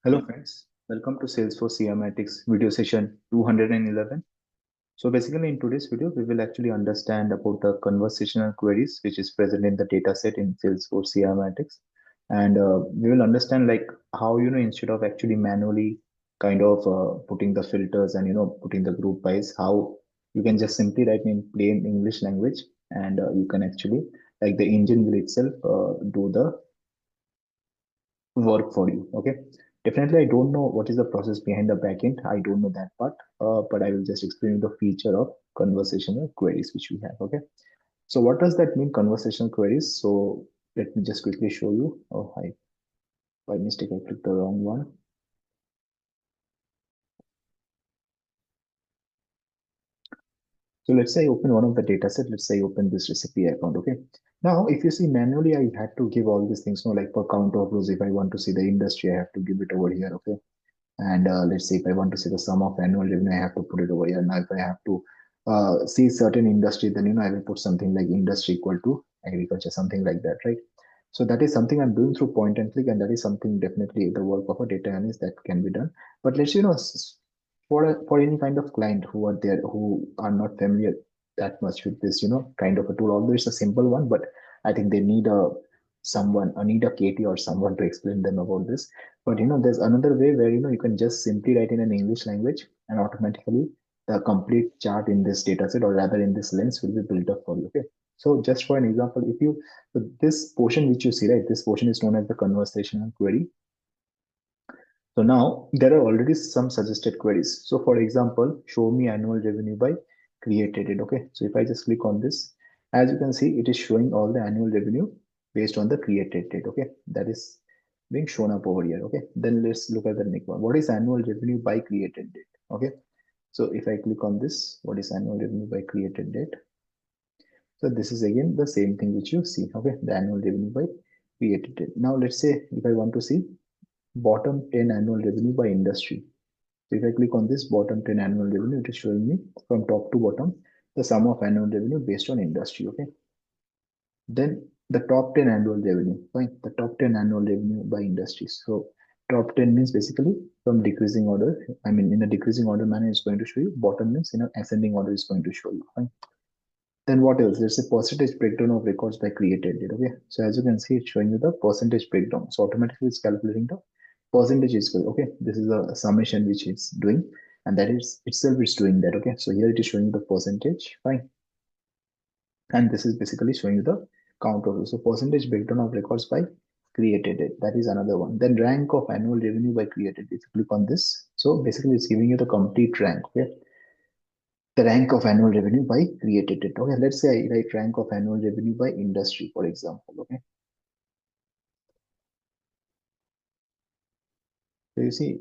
Hello friends, welcome to Salesforce CRMA video session 211. So basically in today's video, we will actually understand about the conversational queries which is present in the dataset in Salesforce CRMA. And we will understand like how, instead of actually manually kind of putting the filters and, putting the group wise, how you can just simply write in plain English language and you can actually like the engine will itself do the work for you. Okay. Definitely, I don't know what is the process behind the backend. I don't know that part, but I will just explain the feature of conversational queries which we have. Okay. So what does that mean, conversational queries? So let me just quickly show you. Oh, I by mistake I clicked the wrong one. So let's say I open one of the data set. Let's say I open this recipe account. Okay. Now, if you see manually, I had to give all these things. No, like for count of rows, if I want to see the industry, I have to give it over here. Okay. And let's say if I want to see the sum of annual revenue, I have to put it over here. Now, if I have to see certain industry, then I will put something like industry equal to agriculture, something like that, right? So that is something I'm doing through point and click, and that is something definitely the work of a data analyst that can be done. But let's for any kind of client who are there who are not familiar that much with this, kind of a tool. Although it's a simple one, but I think they need a KT or someone to explain them about this. But there's another way where you can just simply write in an English language and automatically the complete chart in this dataset or rather in this lens will be built up for you. Okay. So just for an example, if you so this portion which you see, right, this portion is known as the conversational query. So now there are already some suggested queries. So for example, show me annual revenue by created date. Okay. So if I just click on this, as you can see, it is showing all the annual revenue based on the created date. Okay. That is being shown up over here. Okay. Then let's look at the next one. What is annual revenue by created date? Okay. So if I click on this, what is annual revenue by created date? So this is again the same thing which you see. Okay. The annual revenue by created date. Now let's say if I want to see bottom 10 annual revenue by industry. So if I click on this bottom 10 annual revenue, it is showing me from top to bottom the sum of annual revenue based on industry. Okay. Then the top 10 annual revenue, fine. The top 10 annual revenue by industry. So top 10 means basically from decreasing order. I mean, in a decreasing order manner, it's going to show you. Bottom means in an ascending order is going to show you. Fine. Then what else? There's a percentage breakdown of records by created date. Okay. So as you can see, it's showing you the percentage breakdown. So automatically it's calculating the percentage is good. Okay. This is a summation which it's doing, and that is itself is doing that. Okay. So here it is showing you the percentage. Fine. And this is basically showing you the count of so percentage breakdown of records by created date. That is another one. Then rank of annual revenue by created date. If you click on this, so basically it's giving you the complete rank. Okay. The rank of annual revenue by created date. Okay, let's say I write rank of annual revenue by industry, for example. Okay, so you see,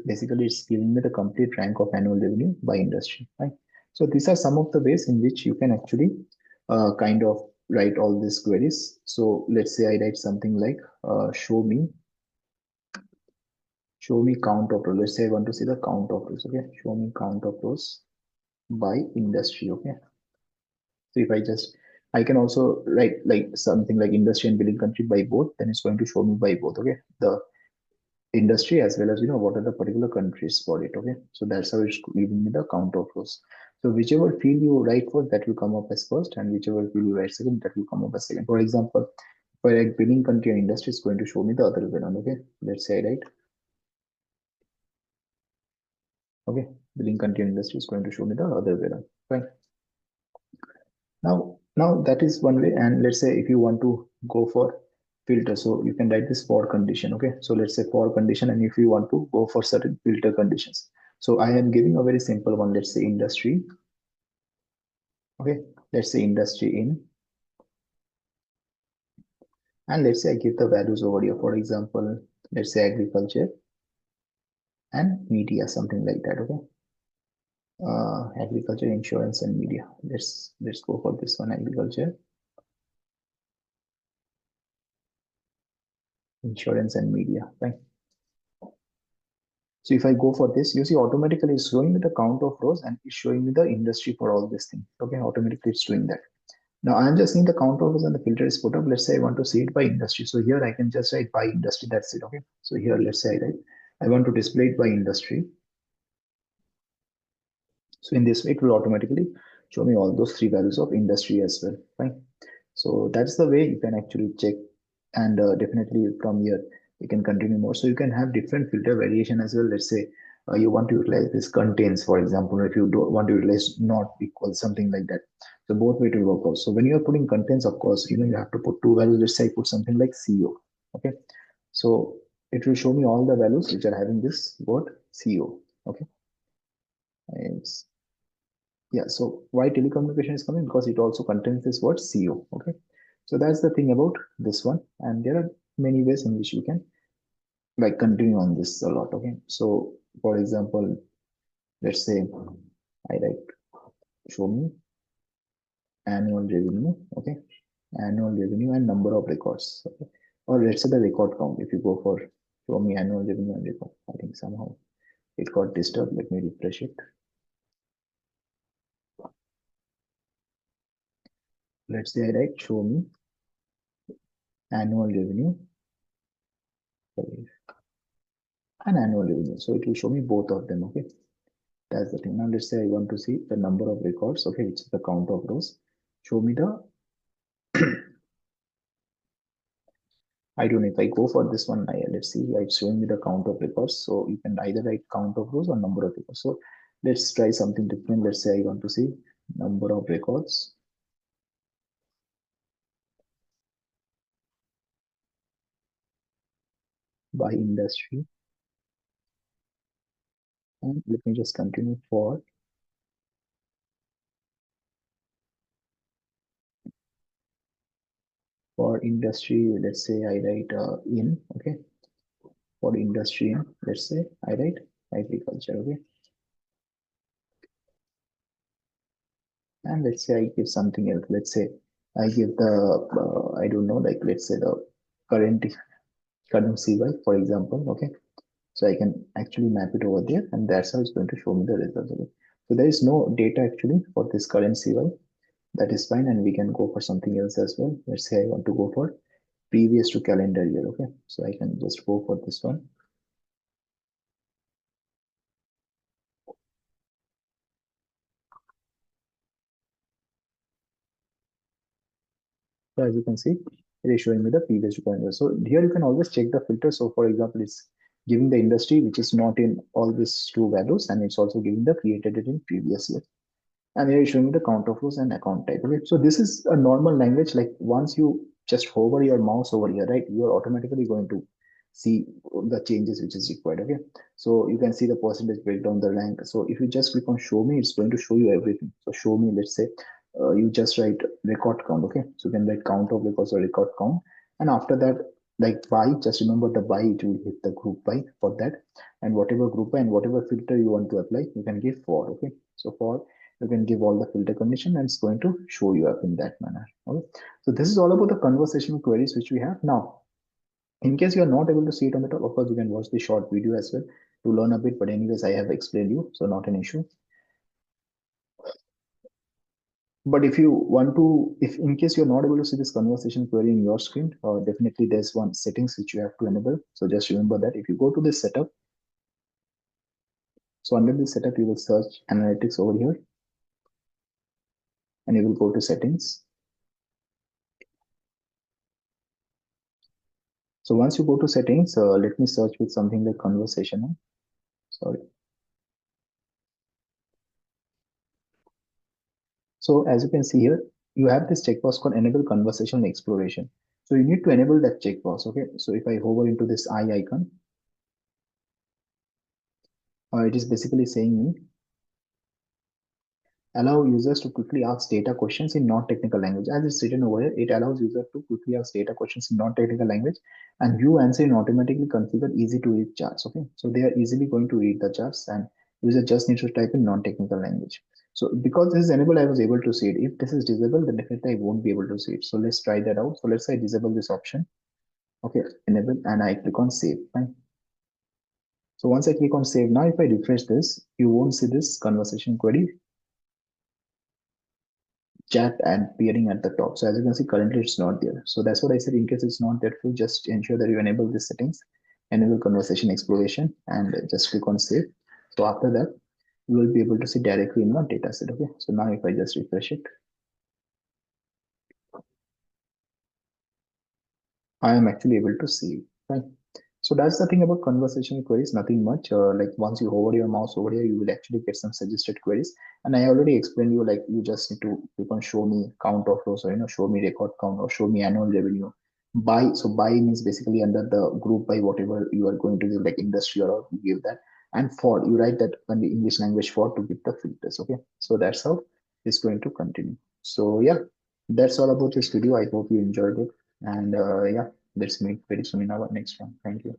basically it's giving me the complete rank of annual revenue by industry. Right. So these are some of the ways in which you can actually kind of write all these queries. So let's say I write something like show me count of rows. Let's say I want to see the count of rows. Okay, show me count of rows by industry. Okay. So if I just, I can also write like something like industry and billing country by both, then it's going to show me by both. Okay. The industry as well as, what are the particular countries for it. Okay. So that's how it's giving me the count of rows. So whichever field you write first, that will come up as first, and whichever field you write second, that will come up as second. For example, if I write billing country and industry, it's going to show me the other way around. Okay. Let's say I write, okay, billing country and industry is going to show me the other way around. Fine. Now that is one way. And let's say if you want to go for filter, so you can write this for condition. Okay, so let's say for condition, and if you want to go for certain filter conditions, so I am giving a very simple one. Let's say industry. Okay, let's say industry in, and let's say I give the values over here. For example, let's say agriculture and media, something like that. Okay, agriculture, insurance, and media. Let's go for this one: agriculture, insurance, and media. Fine. So if I go for this, you see automatically it's showing me the count of rows and it's showing me the industry for all this thing. Okay, automatically it's doing that. Now I'm just seeing the count of rows and the filter is put up. Let's say I want to see it by industry. So here I can just write by industry. That's it. Okay. So here let's say I write I want to display it by industry. So in this way, it will automatically show me all those three values of industry as well. Fine. So that's the way you can actually check, and definitely from here you can continue more. So you can have different filter variation as well. Let's say you want to utilize this contains, for example, if you don't want to utilize not equal something like that. So both way to work out. So when you are putting contains, of course, you have to put two values. Let's say I put something like CO. Okay. So it will show me all the values which are having this word CO. Okay. It's, yeah, so why telecommunication is coming? Because it also contains this word CO. Okay. So that's the thing about this one. And there are many ways in which you can like continue on this a lot. Okay. So for example, let's say I write show me annual revenue. Okay. Annual revenue and number of records. Okay. Or let's say the record count. If you go for show me annual revenue and record, I think somehow it got disturbed. Let me refresh it. Let's say I write show me annual revenue, sorry, and annual revenue. So it will show me both of them. Okay. That's the thing. Now let's say I want to see the number of records. Okay, it's the count of rows. Show me the, I don't know if I go for this one. Let's see, it's showing me the count of records. So you can either write count of rows or number of records. So let's try something different. Let's say I want to see number of records by industry. And let me just continue for industry. Let's say I write in, okay, for industry in, let's say I write agriculture, okay. And let's say I give something else. Let's say I give the, I don't know, like let's say the current CY, for example, okay. So I can actually map it over there, and that's how it's going to show me the results. Okay. So there is no data actually for this current CY. That is fine, and we can go for something else as well. Let's say I want to go for previous to calendar year. Okay, so I can just go for this one. So as you can see, it is showing me the previous to calendar. So here you can always check the filter. So for example, it's giving the industry which is not in all these two values, and it's also giving the created it in previous year. And here is showing the count of rows and account type. Okay, so this is a normal language. Like once you just hover your mouse over here, right, you're automatically going to see the changes which is required. Okay, so you can see the percentage breakdown, the rank. So if you just click on show me, it's going to show you everything. So show me, let's say you just write record count. Okay, so you can write count of records or record count, and after that, like by, just remember the by, it will hit the group by for that, and whatever group by and whatever filter you want to apply, you can give for. Okay, so for, you can give all the filter condition, and it's going to show you up in that manner. Okay, so this is all about the conversational queries which we have now. In case you are not able to see it on the top, of course you can watch the short video as well to learn a bit, but anyways I have explained you, so not an issue. But if you want to, if in case you're not able to see this conversation query in your screen, definitely there's one settings which you have to enable. So just remember that if you go to this setup, so under this setup you will search analytics over here, and you will go to settings. So once you go to settings, let me search with something like conversational. Sorry. So as you can see here, you have this checkbox called enable conversational exploration. So you need to enable that checkbox. Okay. So if I hover into this eye icon, it is basically saying me allow users to quickly ask data questions in non-technical language. As it's written over here, it allows users to quickly ask data questions in non-technical language, and view answer in automatically configured easy to read charts. Okay, so they are easily going to read the charts, and user just needs to type in non-technical language. So because this is enabled, I was able to see it. If this is disabled, then definitely I won't be able to see it. So let's try that out. So let's say I disable this option. Okay, enable, and I click on save. Fine. So once I click on save, now if I refresh this, you won't see this conversation query chat and appearing at the top. So as you can see, currently it's not there. So that's what I said. In case it's not there, just ensure that you enable these settings, enable conversation exploration, and just click on save. So after that, you will be able to see directly in one dataset. Okay. So now if I just refresh it, I am actually able to see it. Right. So that's the thing about conversational queries, nothing much. Like once you hover your mouse over here, you will actually get some suggested queries. And I already explained you, like you just need to click on show me count of rows, or show me record count, or show me annual revenue. By, so by means basically under the group by whatever you are going to give, like industry or you give that. And for, you write that in the English language for to give the filters. Okay. So that's how it's going to continue. So yeah, that's all about this video. I hope you enjoyed it. And yeah, let's meet very soon in our next one. Thank you.